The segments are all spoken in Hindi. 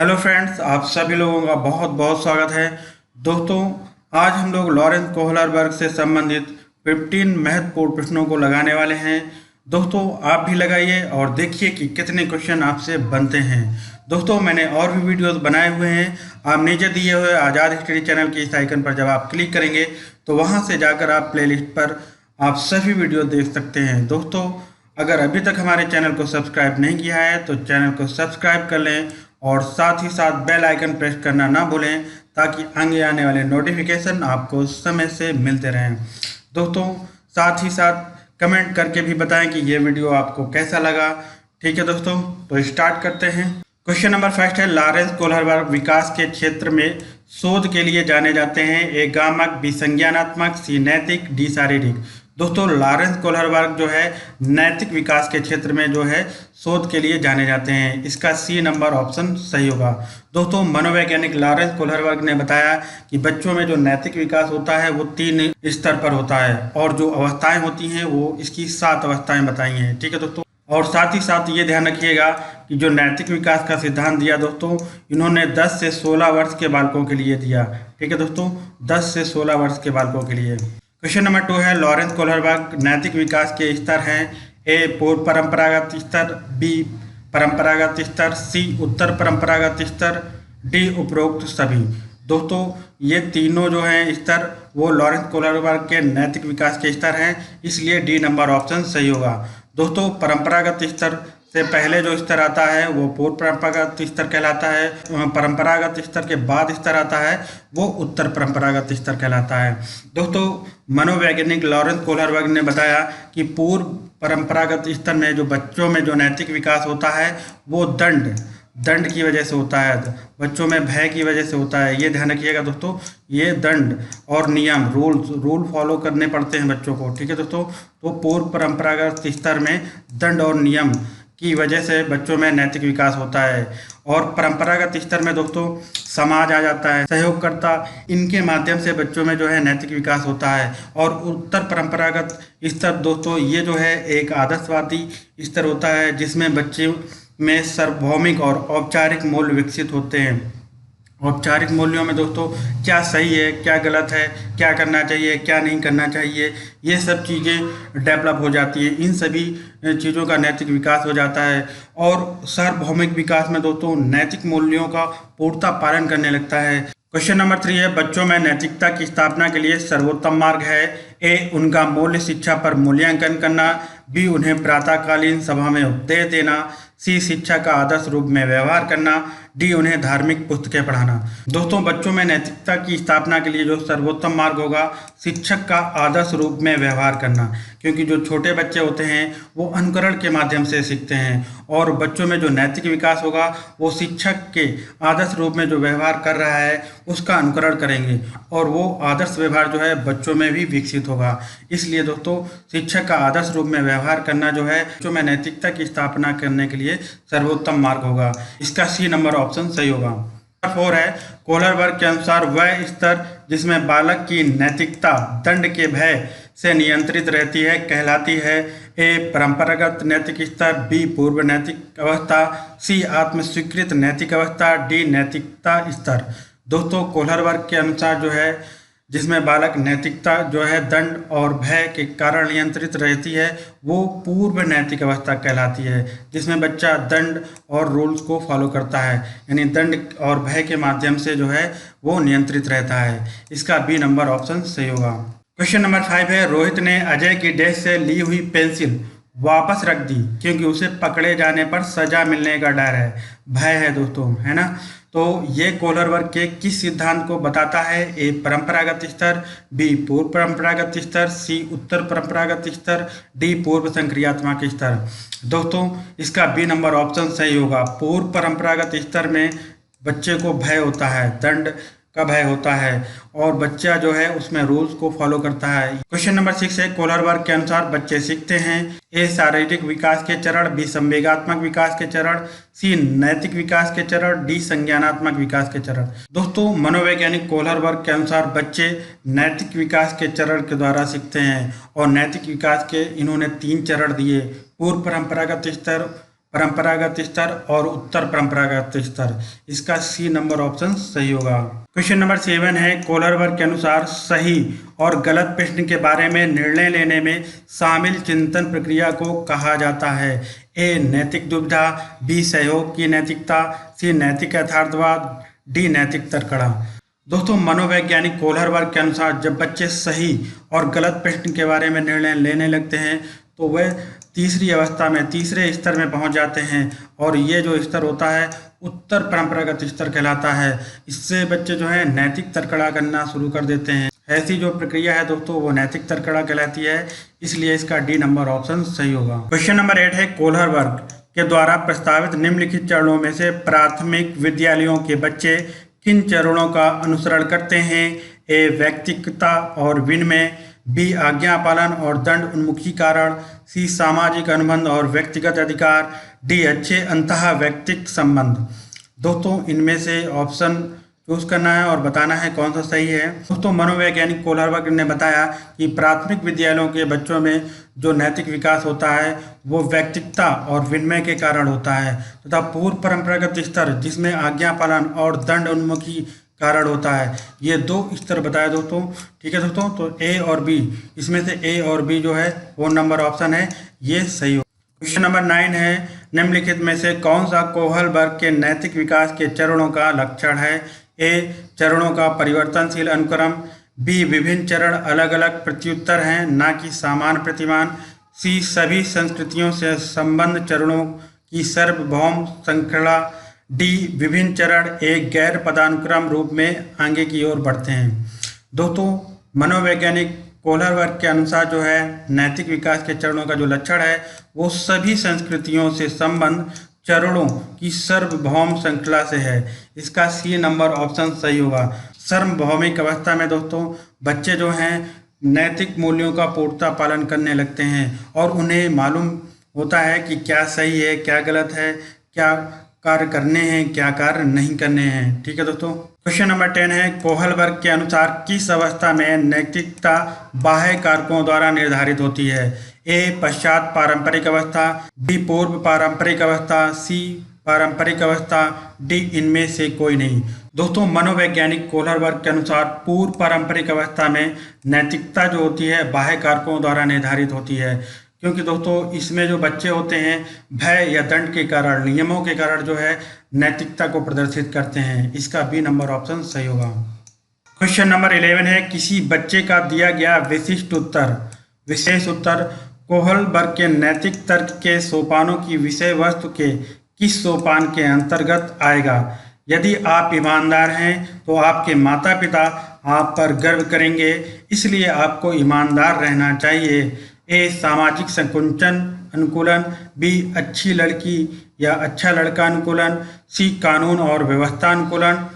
हेलो फ्रेंड्स, आप सभी लोगों का बहुत बहुत स्वागत है। दोस्तों, आज हम लोग लॉरेंस कोहलरबर्ग से संबंधित 15 महत्वपूर्ण प्रश्नों को लगाने वाले हैं। दोस्तों, आप भी लगाइए और देखिए कि कितने क्वेश्चन आपसे बनते हैं। दोस्तों, मैंने और भी वीडियोस बनाए हुए हैं। आप नीचे दिए हुए आज़ाद स्टडी चैनल के इस आइकन पर जब आप क्लिक करेंगे तो वहां से जाकर आप प्लेलिस्ट पर आप सभी वीडियो देख सकते हैं। दोस्तों, अगर अभी तक हमारे चैनल को सब्सक्राइब नहीं किया है तो चैनल को सब्सक्राइब कर लें और साथ ही साथ बेल आइकन प्रेस करना ना भूलें ताकि आगे आने वाले नोटिफिकेशन आपको समय से मिलते रहें। दोस्तों, साथ ही साथ कमेंट करके भी बताएं कि ये वीडियो आपको कैसा लगा। ठीक है दोस्तों, तो स्टार्ट करते हैं। क्वेश्चन नंबर फर्स्ट है, लॉरेंस कोहलरबर्ग विकास के क्षेत्र में शोध के लिए जाने जाते हैं। ए गामक, बी संज्ञानात्मक, सी नैतिक, डी शारीरिक। दोस्तों, लॉरेंस कोहलरबर्ग जो है नैतिक विकास के क्षेत्र में जो है शोध के लिए जाने जाते हैं। इसका सी नंबर ऑप्शन सही होगा। दोस्तों, मनोवैज्ञानिक लॉरेंस कोहलरबर्ग ने बताया कि बच्चों में जो नैतिक विकास होता है वो 3 स्तर पर होता है और जो अवस्थाएं होती हैं वो इसकी 7 अवस्थाएं बताई हैं। ठीक है दोस्तों, और साथ ही साथ ये ध्यान रखिएगा कि जो नैतिक विकास का सिद्धांत दिया दोस्तों, इन्होंने 10 से 16 वर्ष के बालकों के लिए दिया। ठीक है दोस्तों, 10 से 16 वर्ष के बालकों के लिए। क्वेश्चन नंबर 2 है, लॉरेंस कोहलरबर्ग नैतिक विकास के स्तर हैं। ए पूर्व परंपरागत स्तर, बी परंपरागत स्तर, सी उत्तर परंपरागत स्तर, डी उपरोक्त सभी। दोस्तों, ये तीनों जो हैं स्तर वो लॉरेंस कोहलरबर्ग के नैतिक विकास के स्तर हैं, इसलिए डी नंबर ऑप्शन सही होगा। दोस्तों, परंपरागत स्तर से पहले जो स्तर आता है वो पूर्व परंपरागत स्तर कहलाता है। परंपरागत स्तर के बाद स्तर आता है वो उत्तर परंपरागत स्तर कहलाता है। दोस्तों, मनोवैज्ञानिक लॉरेंस कोहलरबर्ग ने बताया कि पूर्व परंपरागत स्तर में जो बच्चों में जो नैतिक विकास होता है वो दंड की वजह से होता है, बच्चों में भय की वजह से होता है। ये ध्यान रखिएगा दोस्तों, ये दंड और नियम रूल फॉलो करने पड़ते हैं बच्चों को। ठीक है दोस्तों, तो पूर्व परंपरागत स्तर में दंड और नियम की वजह से बच्चों में नैतिक विकास होता है। और परंपरागत स्तर में दोस्तों समाज आ जाता है, सहयोगकर्ता, इनके माध्यम से बच्चों में जो है नैतिक विकास होता है। और उत्तर परंपरागत स्तर दोस्तों ये जो है एक आदर्शवादी स्तर होता है जिसमें बच्चे में सार्वभौमिक और औपचारिक मूल्य विकसित होते हैं। औपचारिक मूल्यों में दोस्तों क्या सही है, क्या गलत है, क्या करना चाहिए, क्या नहीं करना चाहिए, ये सब चीज़ें डेवलप हो जाती हैं। इन सभी चीज़ों का नैतिक विकास हो जाता है। और सार्वभौमिक विकास में दोस्तों नैतिक मूल्यों का पूर्णतः पालन करने लगता है। क्वेश्चन नंबर 3 है, बच्चों में नैतिकता की स्थापना के लिए सर्वोत्तम मार्ग है। ए उनका मूल्य शिक्षा पर मूल्यांकन करना, बी उन्हें प्रातःकालीन सभा में उपदेश देना, सी शिक्षा का आदर्श रूप में व्यवहार करना, डी उन्हें धार्मिक पुस्तकें पढ़ाना। दोस्तों, बच्चों में नैतिकता की स्थापना के लिए जो सर्वोत्तम मार्ग होगा शिक्षक का आदर्श रूप में व्यवहार करना, क्योंकि जो छोटे बच्चे होते हैं वो अनुकरण के माध्यम से सीखते हैं। और बच्चों में जो नैतिक विकास होगा वो शिक्षक के आदर्श रूप में जो व्यवहार कर रहा है उसका अनुकरण करेंगे और वो आदर्श व्यवहार जो है बच्चों में भी विकसित होगा। इसलिए दोस्तों शिक्षक का आदर्श रूप में व्यवहार करना जो है बच्चों में नैतिकता की स्थापना करने के लिए सर्वोत्तम मार्ग होगा। इसका सी नंबर ऑप्शन सही होगा। 4 है, कोहलरबर्ग के अनुसार वह स्तर जिसमें बालक की नैतिकता दंड के भय से नियंत्रित रहती है कहलाती है। ए परंपरागत नैतिक स्तर, बी पूर्व नैतिक अवस्था, सी आत्मस्वीकृत नैतिक अवस्था, डी नैतिकता स्तर। दोस्तों, कोहलरबर्ग के अनुसार जो है जिसमें बालक नैतिकता जो है दंड और भय के कारण नियंत्रित रहती है वो पूर्व नैतिक अवस्था कहलाती है, जिसमें बच्चा दंड और रूल्स को फॉलो करता है, यानी दंड और भय के माध्यम से जो है वो नियंत्रित रहता है। इसका बी नंबर ऑप्शन सही होगा। क्वेश्चन नंबर 5 है, रोहित ने अजय की डेस्क से ली हुई पेंसिल वापस रख दी क्योंकि उसे पकड़े जाने पर सजा मिलने का डर है। भय है दोस्तों, है ना। तो ये कोहलरबर्ग के किस सिद्धांत को बताता है? ए परंपरागत स्तर, बी पूर्व परंपरागत स्तर, सी उत्तर परंपरागत स्तर, डी पूर्व संक्रियात्मक स्तर। दोस्तों, इसका बी नंबर ऑप्शन सही होगा। पूर्व परंपरागत स्तर में बच्चे को भय होता है, दंड का भय होता है और बच्चा जो है उसमें रूल्स को फॉलो करता है। क्वेश्चन नंबर 6 है, कोहलरबर्ग के अनुसार बच्चे सीखते हैं। ए शारीरिक विकास के चरण, बी संवेगात्मक विकास के चरण, सी नैतिक विकास के चरण, डी संज्ञानात्मक विकास के चरण। दोस्तों, मनोवैज्ञानिक कोहलरबर्ग के अनुसार बच्चे नैतिक विकास के चरण के द्वारा सीखते हैं और नैतिक विकास के इन्होंने 3 चरण दिए। पूर्व परंपरागत स्तर, परंपरागत स्तर और उत्तर परंपरागत स्तर। इसका सी नंबर ऑप्शन सही होगा। क्वेश्चन नंबर 7 है, कोहलरबर्ग के अनुसार सही और गलत प्रश्न के बारे में निर्णय लेने में शामिल चिंतन प्रक्रिया को कहा जाता है। ए नैतिक दुविधा, बी सहयोग की नैतिकता, सी नैतिक यथार्थवाद, डी नैतिक तर्कड़ा। दोस्तों, मनोवैज्ञानिक कोहलरबर्ग के अनुसार जब बच्चे सही और गलत प्रश्न के बारे में निर्णय लेने लगते हैं तो वह तीसरी अवस्था में, तीसरे स्तर में पहुंच जाते हैं और ये जो स्तर होता है उत्तर परंपरागत स्तर कहलाता है। इससे बच्चे जो है नैतिक तर्कड़ा करना शुरू कर देते हैं। ऐसी जो प्रक्रिया है दोस्तों वो नैतिक तर्कड़ा कहलाती है, इसलिए इसका डी नंबर ऑप्शन सही होगा। क्वेश्चन नंबर 8 है, कोहलरबर्ग के द्वारा प्रस्तावित निम्नलिखित चरणों में से प्राथमिक विद्यालयों के बच्चे किन चरणों का अनुसरण करते हैं? ए व्यक्तिगतता और विनिमय, बी आज्ञा पालन और दंड उन्मुखीकरण, सी सामाजिक अनुबंध और व्यक्तिगत अधिकार, डी अच्छे अंतः व्यक्तिक संबंध। दोस्तों, इनमें से ऑप्शन चूज करना है और बताना है कौन सा सही है। दोस्तों, मनोवैज्ञानिक कोहलरबर्ग ने बताया कि प्राथमिक विद्यालयों के बच्चों में जो नैतिक विकास होता है वो व्यक्तिगतता और विनिमय के कारण होता है तथा पूर्व परंपरागत स्तर जिसमें आज्ञा पालन और दंड उन्मुखी कारण होता है। ये दो स्तर बताए दोस्तों। ठीक है दोस्तों, तो ए और बी, इसमें से ए और बी जो है वो नंबर ऑप्शन है, ये सही हो। क्वेश्चन नंबर 9 है, निम्नलिखित में से कौन सा कोहलबर्ग के नैतिक विकास के चरणों का लक्षण है? ए चरणों का परिवर्तनशील अनुक्रम, बी विभिन्न चरण अलग अलग प्रत्युत्तर हैं ना कि समान प्रतिमान, सी सभी संस्कृतियों से संबंध चरणों की सार्वभौम श्रृंखला, डी विभिन्न चरण एक गैर पदानुक्रम रूप में आगे की ओर बढ़ते हैं। दोस्तों, मनोवैज्ञानिक कोहलरबर्ग के अनुसार जो है नैतिक विकास के चरणों का जो लक्षण है वो सभी संस्कृतियों से संबंध चरणों की सार्वभौम श्रृंखला से है। इसका सी नंबर ऑप्शन सही होगा। सार्वभौमिक अवस्था में दोस्तों बच्चे जो हैं नैतिक मूल्यों का पूर्णतः पालन करने लगते हैं और उन्हें मालूम होता है कि क्या सही है, क्या गलत है, क्या कार्य करने हैं, क्या कार्य नहीं करने हैं। ठीक है दोस्तों। क्वेश्चन नंबर 10 है, कोहलबर्ग के अनुसार किस अवस्था में नैतिकता बाह्य कारकों द्वारा निर्धारित होती है? ए पश्चात पारंपरिक अवस्था, बी पूर्व पारंपरिक अवस्था, सी पारंपरिक अवस्था, डी इनमें से कोई नहीं। दोस्तों, मनोवैज्ञानिक कोहलबर्ग के अनुसार पूर्व पारंपरिक अवस्था में नैतिकता जो होती है बाह्य कारकों द्वारा निर्धारित होती है, क्योंकि दोस्तों इसमें जो बच्चे होते हैं भय या दंड के कारण, नियमों के कारण जो है नैतिकता को प्रदर्शित करते हैं। इसका बी नंबर ऑप्शन सही होगा। क्वेश्चन नंबर 11 है, किसी बच्चे का दिया गया विशेष उत्तर कोहलबर्ग के नैतिक तर्क के सोपानों की विषय वस्तु के किस सोपान के अंतर्गत आएगा? यदि आप ईमानदार हैं तो आपके माता पिता आप पर गर्व करेंगे, इसलिए आपको ईमानदार रहना चाहिए। ए सामाजिक संकुचन अनुकूलन, बी अच्छी लड़की या अच्छा लड़का अनुकूलन, सी कानून और व्यवस्था अनुकूलन,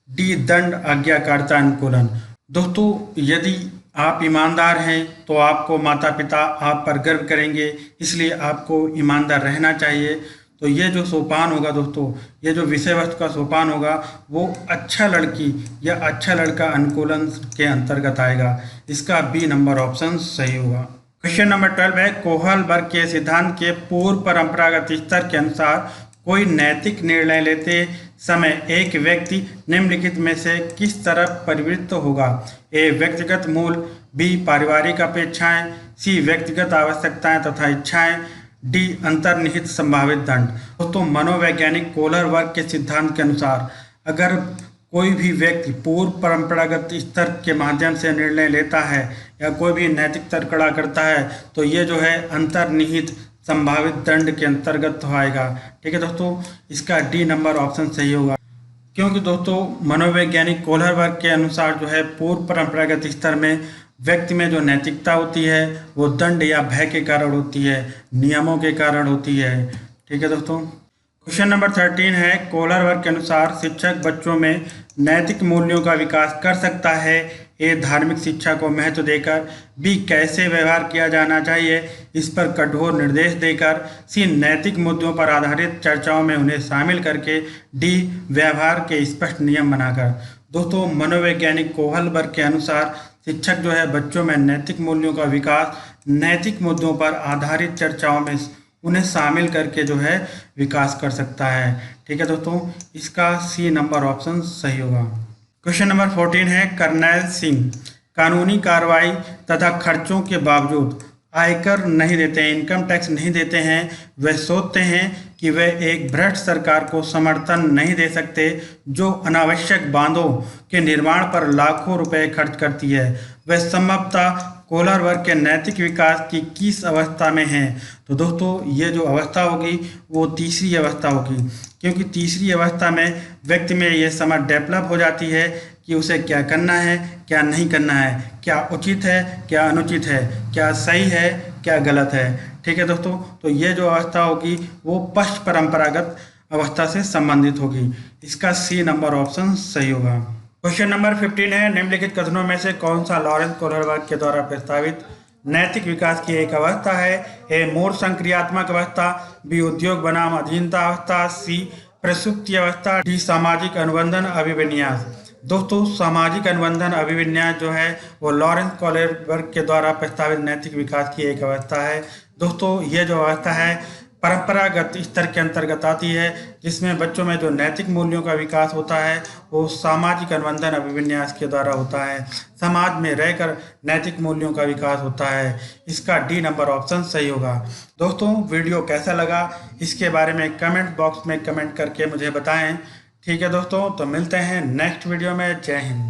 डी दंड आज्ञाकारिता अनुकूलन। दोस्तों, यदि आप ईमानदार हैं तो आपको माता पिता आप पर गर्व करेंगे, इसलिए आपको ईमानदार रहना चाहिए। तो ये जो सोपान होगा दोस्तों, ये जो विषय वस्तु का सोपान होगा वो अच्छा लड़की या अच्छा लड़का अनुकूलन के अंतर्गत आएगा। इसका बी नंबर ऑप्शन सही होगा। क्वेश्चन नंबर 12 है, कोहलबर्ग के सिद्धांत के पूर्व परंपरागत स्तर के अनुसार कोई नैतिक निर्णय लेते समय एक व्यक्ति निम्नलिखित में से किस तरफ प्रवृत्त होगा? ए व्यक्तिगत मूल, बी पारिवारिक अपेक्षाएं, सी व्यक्तिगत आवश्यकताएं तथा इच्छाएं, डी अंतर्निहित संभावित दंड। दोस्तों, मनोवैज्ञानिक कोहलबर्ग के सिद्धांत के अनुसार अगर कोई भी व्यक्ति पूर्व परंपरागत स्तर के माध्यम से निर्णय लेता है या कोई भी नैतिक तर्कड़ा करता है तो ये जो है अंतर्निहित संभावित दंड के अंतर्गत आएगा। ठीक है दोस्तों, इसका डी नंबर ऑप्शन सही होगा, क्योंकि दोस्तों मनोवैज्ञानिक कोहलबर्ग के अनुसार जो है पूर्व परंपरागत स्तर में व्यक्ति में जो नैतिकता होती है वो दंड या भय के कारण होती है, नियमों के कारण होती है। ठीक है दोस्तों। क्वेश्चन नंबर 13 है, कोहलबर्ग के अनुसार शिक्षक बच्चों में नैतिक मूल्यों का विकास कर सकता है? ए धार्मिक शिक्षा को महत्व देकर, बी कैसे व्यवहार किया जाना चाहिए इस पर कठोर निर्देश देकर, सी नैतिक मुद्दों पर आधारित चर्चाओं में उन्हें शामिल करके, डी व्यवहार के स्पष्ट नियम बनाकर। दोस्तों, मनोवैज्ञानिक कोहलबर्ग के अनुसार शिक्षक जो है बच्चों में नैतिक मूल्यों का विकास नैतिक मुद्दों पर आधारित चर्चाओं में उन्हें शामिल करके जो है विकास कर सकता है। ठीक है दोस्तों, इसका सी नंबर ऑप्शन सही होगा। क्वेश्चन नंबर 14 है, करनैल सिंह कानूनी कार्रवाई तथा खर्चों के बावजूद आयकर नहीं देते हैं, इनकम टैक्स नहीं देते हैं। वे सोचते हैं कि वे एक भ्रष्ट सरकार को समर्थन नहीं दे सकते जो अनावश्यक बांधों के निर्माण पर लाखों रुपए खर्च करती है। वे संभवतः कोहलर वर्ग के नैतिक विकास की किस अवस्था में हैं? तो दोस्तों, ये जो अवस्था होगी वो तीसरी अवस्था होगी, क्योंकि तीसरी अवस्था में व्यक्ति में ये समझ डेवलप हो जाती है कि उसे क्या करना है, क्या नहीं करना है, क्या उचित है, क्या अनुचित है, क्या सही है, क्या गलत है। ठीक है दोस्तों, तो ये जो अवस्था होगी वो पश्च परंपरागत अवस्था से संबंधित होगी। इसका सी नंबर ऑप्शन सही होगा। क्वेश्चन नंबर 15 है, निम्नलिखित कथनों में से कौन सा लॉरेंस कोहलर वर्ग के द्वारा प्रस्तावित नैतिक विकास की एक अवस्था है? ए, मूल संक्रियात्मक अवस्था, बी, उद्योग बनाम अधीनता अवस्था, सी, प्रसुप्ति अवस्था, डी, सामाजिक अनुबंधन अभिविन्यास। दोस्तों, सामाजिक अनुबंधन अभिविन्यास जो है वो लॉरेंस कोहलर वर्ग के द्वारा प्रस्तावित नैतिक विकास की एक अवस्था है। दोस्तों, ये जो अवस्था है परंपरागत स्तर के अंतर्गत आती है, जिसमें बच्चों में जो नैतिक मूल्यों का विकास होता है वो सामाजिक अनुबंधन अभिविन्यास के द्वारा होता है। समाज में रहकर नैतिक मूल्यों का विकास होता है। इसका डी नंबर ऑप्शन सही होगा। दोस्तों, वीडियो कैसा लगा इसके बारे में कमेंट बॉक्स में कमेंट करके मुझे बताएं। ठीक है दोस्तों, तो मिलते हैं नेक्स्ट वीडियो में। जय हिंद।